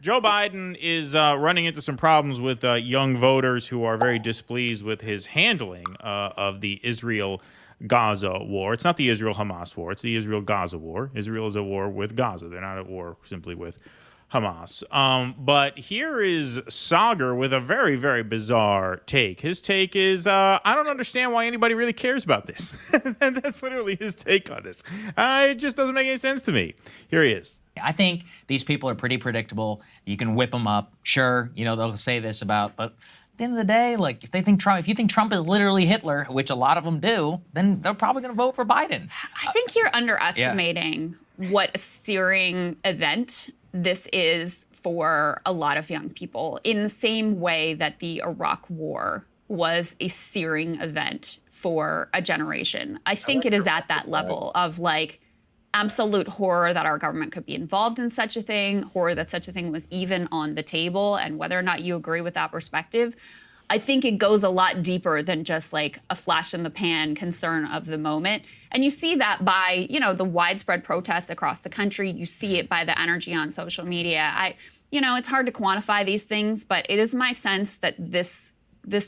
Joe Biden is running into some problems with young voters who are very displeased with his handling of the Israel-Gaza war. It's not the Israel-Hamas war. It's the Israel-Gaza war. Israel is at war with Gaza. They're not at war simply with Hamas. But here is Saagar with a very, very bizarre take. His take is, I don't understand why anybody really cares about this. And that's literally his take on this. It just doesn't make any sense to me. Here he is. I think these people are pretty predictable. You can whip them up. Sure, you know, they'll say this about, but at the end of the day, like, if you think Trump is literally Hitler, which a lot of them do, then they're probably going to vote for Biden. I think you're underestimating what a searing event this is for a lot of young people, in the same way that the Iraq War was a searing event for a generation. I think it is at that level of, like, absolute horror that our government could be involved in such a thing, horror that such a thing was even on the table, and whether or not you agree with that perspective. I think it goes a lot deeper than just like a flash in the pan concern of the moment. And you see that by, you know, the widespread protests across the country. You see it by the energy on social media. You know, it's hard to quantify these things, but it is my sense that this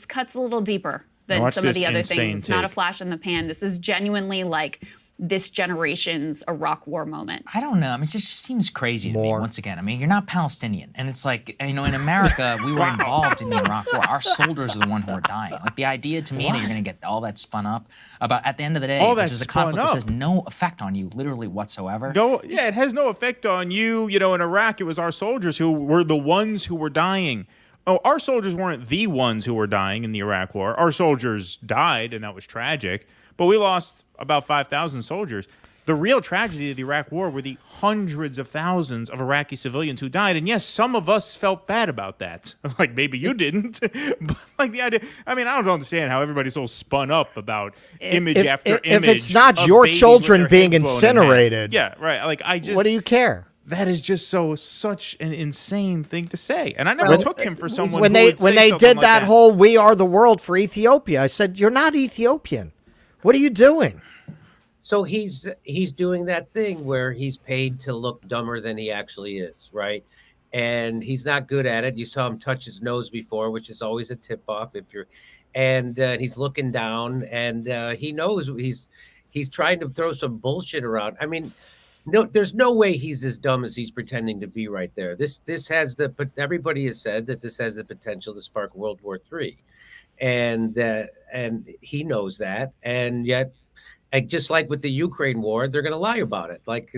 cuts a little deeper than some of the other things. It's not a flash in the pan. This is genuinely like this generation's Iraq War moment. I don't know. I mean, it just seems crazy to me, once again. I mean, you're not Palestinian. And it's like, you know, in America, we were involved in the Iraq War. Our soldiers are the ones who are dying. Like, the idea to me that you're going to get all that spun up about, at the end of the day, which is a conflict that has no effect on you, literally whatsoever. No, yeah, it has no effect on you. You know, in Iraq, it was our soldiers who were the ones who were dying. Oh, our soldiers weren't the ones who were dying in the Iraq War. Our soldiers died, and that was tragic. But we lost about 5,000 soldiers. The real tragedy of the Iraq War were the hundreds of thousands of Iraqi civilians who died. And yes, some of us felt bad about that. Like, maybe you didn't. But like the idea, I mean, I don't understand how everybody's so spun up about image after image. If it's not your children being incinerated. Yeah, right. Like, what do you care? That is just such an insane thing to say. And I never took him for someone when who they did that whole "We Are the World" for Ethiopia. I said, you're not Ethiopian. What are you doing? So he's doing that thing where he's paid to look dumber than he actually is, right? And he's not good at it. You saw him touch his nose before, which is always a tip off if you're, and he's looking down, and he knows he's trying to throw some bullshit around. I mean, no, there's no way he's as dumb as he's pretending to be right there. This has everybody has said that this has the potential to spark World War III. And he knows that, and yet, just like with the Ukraine war, they're going to lie about it. Like,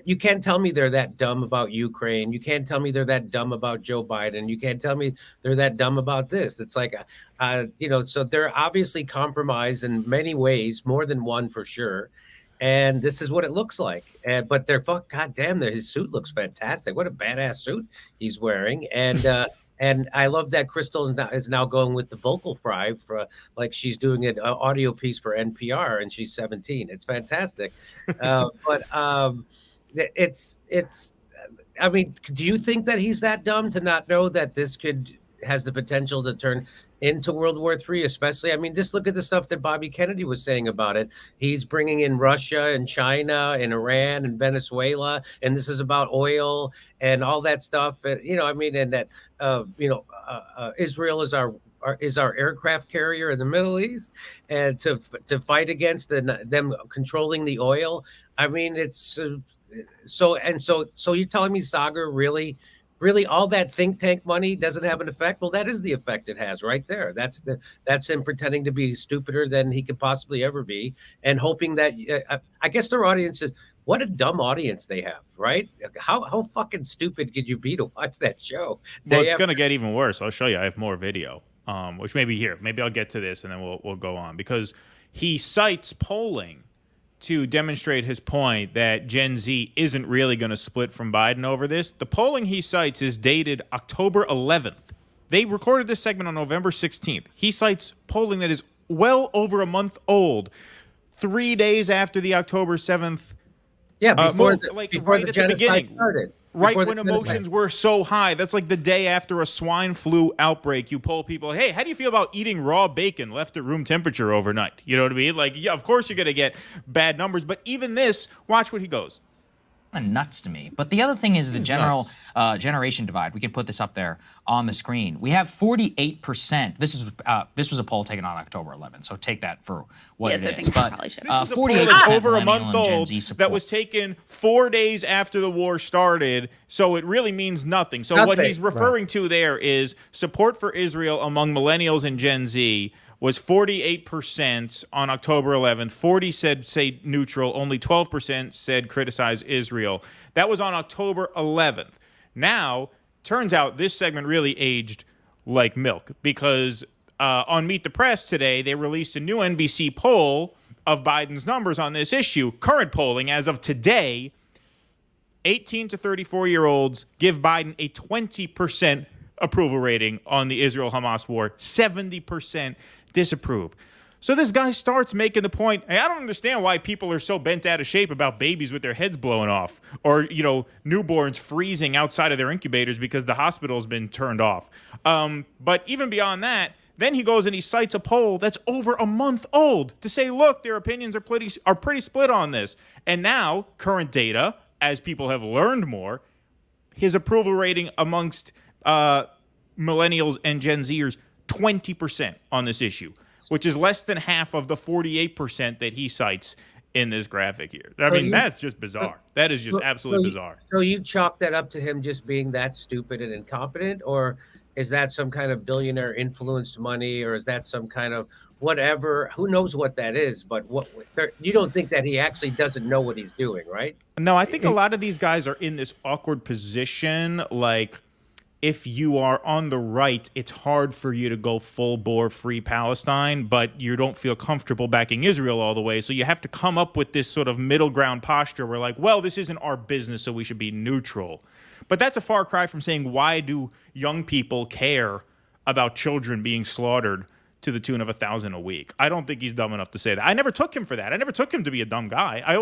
you can't tell me they're that dumb about Ukraine. You can't tell me they're that dumb about Joe Biden. You can't tell me they're that dumb about this. It's like, you know, so they're obviously compromised in many ways, more than one for sure. And this is what it looks like. But goddamn, his suit looks fantastic. What a badass suit he's wearing, and. And I love that Crystal is now going with the vocal fry for like she's doing an audio piece for NPR, and she's 17. It's fantastic. But it's. I mean, do you think that he's that dumb to not know that this has the potential to turn into World War III, especially? I mean, just look at the stuff that Bobby Kennedy was saying about it. He's bringing in Russia and China and Iran and Venezuela, and this is about oil and all that stuff. And, you know, I mean, and that, Israel is our aircraft carrier in the Middle East, and to fight against them controlling the oil. I mean, it's so you're telling me, Saagar, really all that think tank money doesn't have an effect? Well, that is the effect it has right there. That's him pretending to be stupider than he could possibly ever be, and hoping that I guess their audience is, what a dumb audience they have, right? How fucking stupid could you be to watch that show? Well, it's going to get even worse. I'll show you. I have more video, which maybe I'll get to this and then we'll go on, because he cites polling to demonstrate his point that Gen Z isn't really going to split from Biden over this. The polling he cites is dated October 11th. They recorded this segment on November 16th. He cites polling that is well over a month old, 3 days after the October 7th. Yeah, before right the at the beginning started. Right when emotions were so high. That's like the day after a swine flu outbreak. You poll people, hey, how do you feel about eating raw bacon left at room temperature overnight? You know what I mean? Like, yeah, of course you're going to get bad numbers. But even this, watch what he goes. nuts to me. But the other thing is the general generation divide. We can put this up there on the screen. We have 48%. This was a poll taken on October 11th, so take that for what it is. But 48% over a month old that was taken 4 days after the war started, so it really means nothing. So what he's referring to there is support for Israel among millennials and Gen Z was 48% on October 11th. 40 said say neutral. Only 12% said criticize Israel. That was on October 11th. Now, turns out this segment really aged like milk because on Meet the Press today, they released a new NBC poll of Biden's numbers on this issue. Current polling as of today, 18 to 34-year-olds give Biden a 20% approval rating on the Israel-Hamas war, 70% disapprove. So this guy starts making the point, hey, I don't understand why people are so bent out of shape about babies with their heads blowing off or, newborns freezing outside of their incubators because the hospital's been turned off. But even beyond that, then he goes and he cites a poll that's over a month old to say, look, their opinions are pretty split on this. And now, current data, as people have learned more, his approval rating amongst millennials and Gen Zers, 20% on this issue, which is less than half of the 48% that he cites in this graphic here. I mean, that's just bizarre. That is just absolutely bizarre. So you chalk that up to him just being that stupid and incompetent, or is that some kind of billionaire influenced money, or is that some kind of whatever? Who knows what that is? But you don't think that he actually doesn't know what he's doing, right? No, I think a lot of these guys are in this awkward position, like, if you are on the right, it's hard for you to go full bore free Palestine, but you don't feel comfortable backing Israel all the way. So you have to come up with this sort of middle ground posture where like, well, this isn't our business, so we should be neutral. But that's a far cry from saying, why do young people care about children being slaughtered to the tune of 1,000 a week? I don't think he's dumb enough to say that. I never took him for that. I never took him to be a dumb guy. I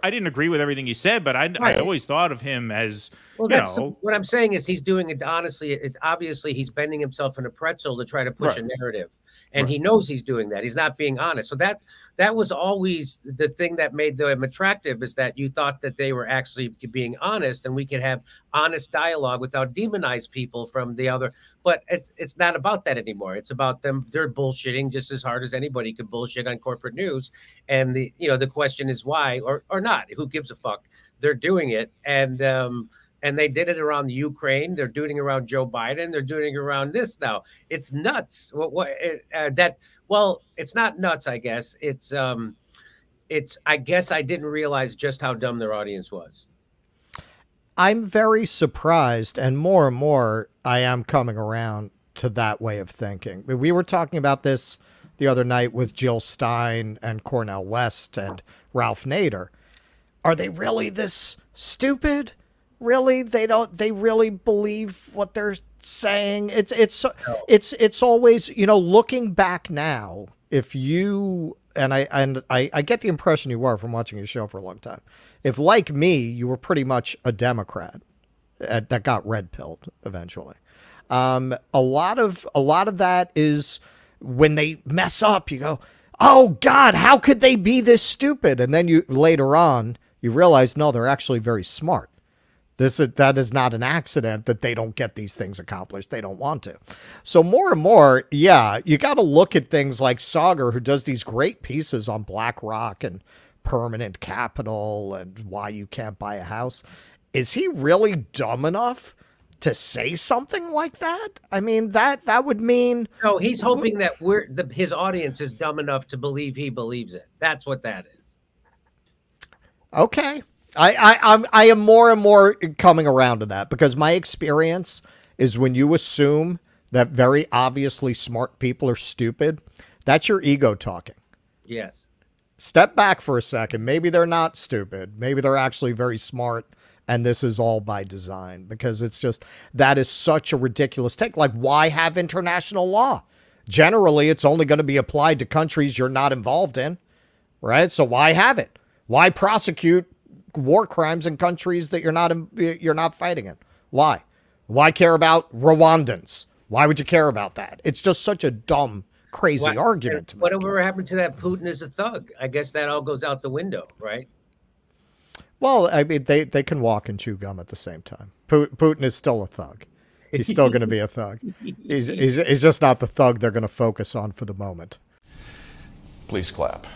didn't agree with everything he said, but I always thought of him as, what I'm saying is he's doing it honestly. Obviously he's bending himself in a pretzel to try to push a narrative, and he knows he's doing that. He's not being honest. So that was always the thing that made them attractive, is that you thought that they were actually being honest, and we could have honest dialogue without demonize people from the other. But it's not about that anymore. It's about them. They're bullshitting just as hard as anybody could bullshit on corporate news. And the question is why or not. Who gives a fuck? They're doing it, and they did it around the Ukraine. They're doing it around Joe Biden. They're doing it around this now. It's nuts. It's not nuts. I guess it's. I guess I didn't realize just how dumb their audience was. I'm very surprised, and more I am coming around to that way of thinking. We were talking about this the other night with Jill Stein and Cornel West and Ralph Nader. Are they really this stupid? Really? They really believe what they're saying? It's always, looking back now, if you, and I get the impression you were from watching your show for a long time. If, like me, you were pretty much a Democrat that got red-pilled eventually. A lot of that is when they mess up, you go, oh God, how could they be this stupid? And then later on, you realize, no, they're actually very smart. That is not an accident that they don't get these things accomplished. They don't want to. So more and more, you got to look at things like Saagar, who does these great pieces on BlackRock and permanent capital and why you can't buy a house. Is he really dumb enough to say something like that? I mean, that would mean... No, he's hoping that his audience is dumb enough to believe he believes it. That's what that is. Okay. I am more and more coming around to that, because my experience is when you assume that very obviously smart people are stupid, that's your ego talking. Yes. Step back for a second. Maybe they're not stupid. Maybe they're actually very smart, and this is all by design, because it's just, that is such a ridiculous take. Like, why have international law? Generally, it's only going to be applied to countries you're not involved in, right? So why have it? Why prosecute war crimes in countries that you're not fighting in? Why care about Rwandans? Why would you care about that? It's just such a dumb, crazy argument to make. Whatever happened to that Putin is a thug? I guess that all goes out the window, right? Well, I mean, they can walk and chew gum at the same time. Putin is still a thug. He's still going to be a thug. He's just not the thug they're going to focus on for the moment. Please clap.